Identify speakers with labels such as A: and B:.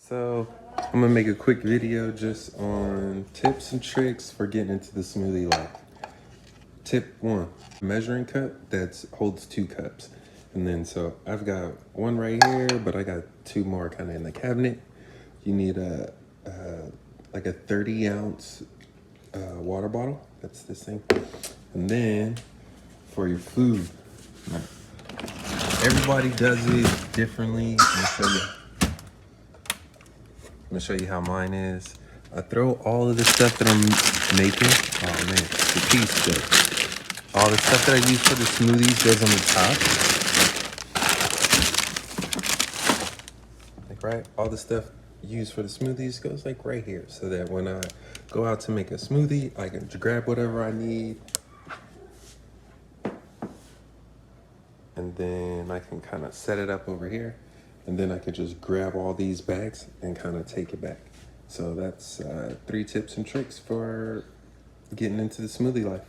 A: So I'm gonna make a quick video just on tips and tricks for getting into the smoothie life. Tip 1, measuring cup that holds 2 cups. And then so I've got one right here, but I got 2 more kind of in the cabinet. You need like a 30-ounce water bottle. That's this thing. And then for your food, everybody does it differently. I'm gonna show you how mine is. I throw all of the stuff that I'm making. Oh man, the piece though. All the stuff that I use for the smoothies goes on the top. Like right, all the stuff used for the smoothies goes like right here, so that when I go out to make a smoothie, I can grab whatever I need, and then I can kind of set it up over here, and then I could just grab all these bags and kind of take it back. So that's 3 tips and tricks for getting into the smoothie life.